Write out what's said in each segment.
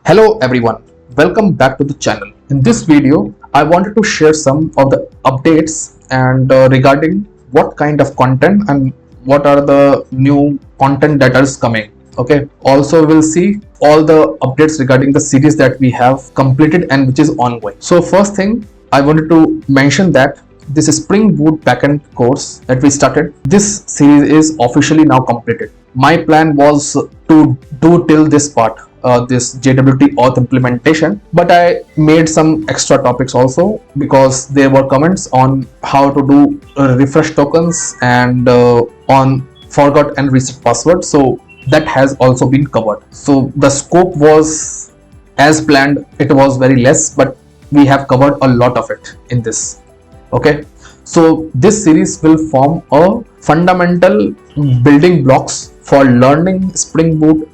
Hello everyone, welcome back to the channel. In this video, I wanted to share some of the updates and regarding what kind of content and what are the new content that is coming. Okay. Also, we'll see all the updates regarding the series that we have completed and which is ongoing. So first thing, I wanted to mention that this Spring Boot backend course that we started, this series is officially now completed. My plan was to do till this part, this JWT auth implementation, but I made some extra topics also because there were comments on how to do refresh tokens and on forgot and reset password, so that has also been covered. So the scope was as planned, it was very less, but we have covered a lot of it in this. Okay, so this series will form a fundamental building blocks for learning Spring Boot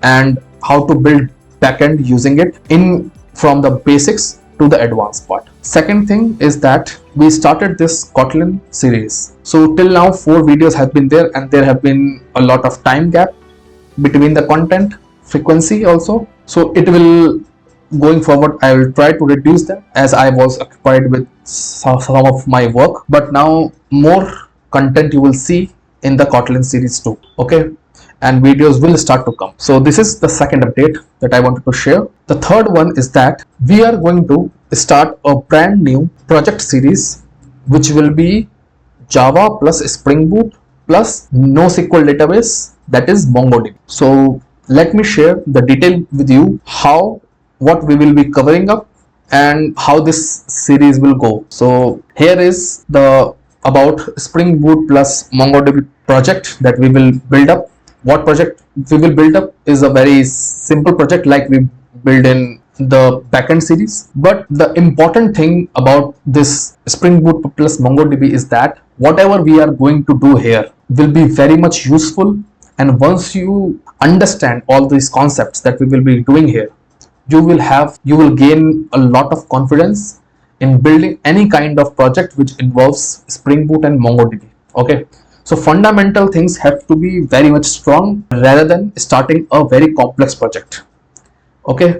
and how to build backend using it in from the basics to the advanced part. Second thing is that we started this Kotlin series. So till now 4 videos have been there and there have been a lot of time gap between the content, frequency also. So it will, going forward, I will try to reduce them as I was occupied with some of my work, but now more content you will see in the Kotlin series too. Okay, and videos will start to come. So this is the second update that I wanted to share. The third one is that we are going to start a brand new project series which will be Java plus Spring Boot plus NoSQL database, that is MongoDB. So let me share the detail with you what we will be covering up and how this series will go. So here is the about Spring Boot plus MongoDB project that we will build up. What project we will build up is a very simple project like we build in the backend series. But the important thing about this Spring Boot plus MongoDB is that whatever we are going to do here will be very much useful. And once you understand all these concepts that we will be doing here, you will gain a lot of confidence in building any kind of project which involves Spring Boot and MongoDB. Okay. So fundamental things have to be very much strong rather than starting a very complex project. Okay,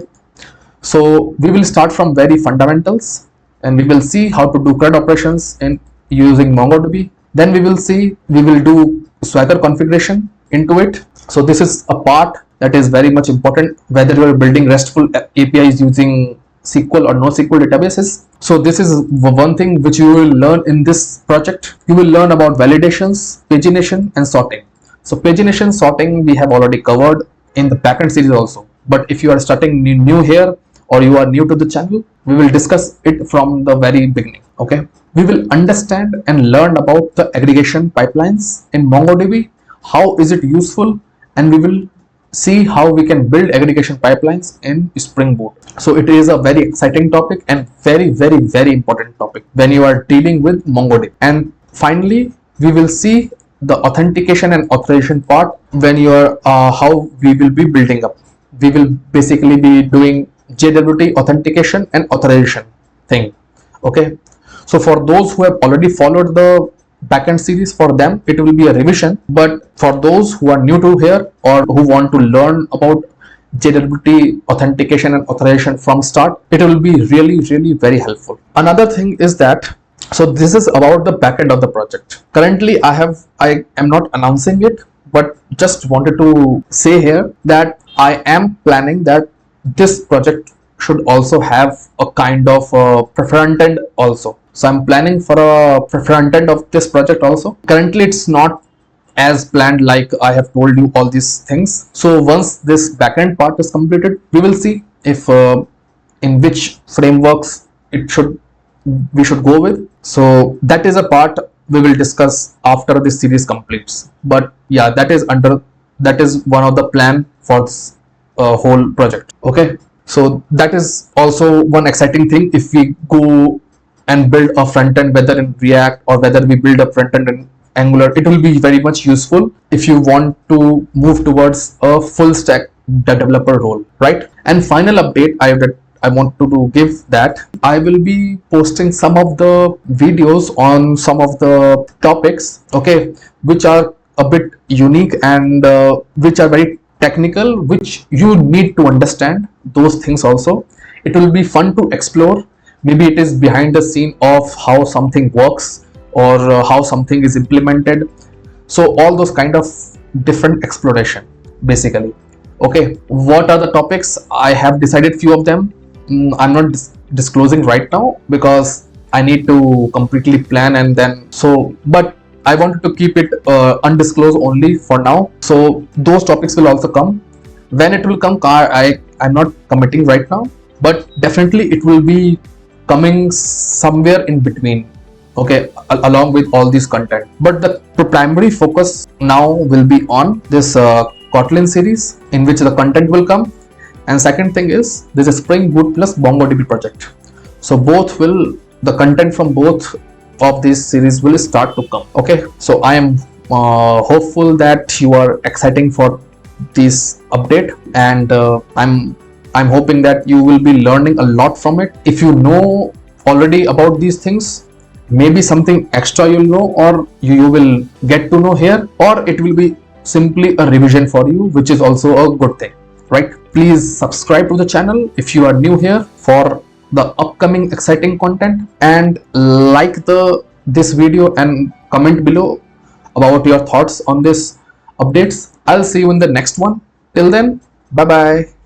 so we will start from very fundamentals and we will see how to do CRUD operations in using MongoDB. Then we will do Swagger configuration into it. So this is a part that is very much important whether you are building RESTful APIs using SQL or NoSQL databases. So this is one thing which you will learn in this project. You will learn about validations, pagination and sorting. So pagination, sorting we have already covered in the backend series also. But if you are starting new here or you are new to the channel, we will discuss it from the very beginning. Okay, we will understand and learn about the aggregation pipelines in MongoDB. How is it useful, and we will see how we can build aggregation pipelines in Spring Boot. So it is a very exciting topic and very important topic when you are dealing with MongoDB. And finally, we will see the authentication and authorization part when you are how we will be building up. We will basically be doing JWT authentication and authorization thing. Okay. So for those who have already followed the backend series, for them it will be a revision, but for those who are new to here or who want to learn about JWT authentication and authorization from start, it will be really very helpful. Another thing is that, so this is about the backend of the project. Currently I am not announcing it, but just wanted to say here that I am planning that this project should also have a kind of front end also. So I'm planning for a front end of this project also. Currently it's not as planned, like I have told you all these things. So once this backend part is completed, we will see if in which frameworks we should go with. So that is a part we will discuss after this series completes. But yeah, that is one of the plan for this whole project. Okay, so that is also one exciting thing. If we go and build a front end, whether in React or whether we build a front end in Angular, it will be very much useful if you want to move towards a full stack developer role, right? And final update I want to give that I will be posting some of the videos on some of the topics, okay, which are a bit unique and which are very technical, which you need to understand those things also. It will be fun to explore. Maybe it is behind the scene of how something works, or how something is implemented. So all those kind of different exploration basically. Okay, what are the topics? I have decided few of them. I'm not disclosing right now because I need to completely plan, and then so, but I wanted to keep it undisclosed only for now. So those topics will also come. When it will come, I'm not committing right now, but definitely it will be coming somewhere in between. Okay, along with all this content, but the primary focus now will be on this Kotlin series, in which the content will come. And second thing is there's a Spring Boot plus MongoDB project. So both will, the content from both of these series will start to come. Okay, so I am hopeful that you are exciting for this update, and I'm hoping that you will be learning a lot from it. If you know already about these things, maybe something extra you'll know, or you will get to know here, or it will be simply a revision for you, which is also a good thing, right? Please subscribe to the channel if you are new here for the upcoming exciting content, and like this video and comment below about your thoughts on this updates. I'll see you in the next one. Till then, bye bye.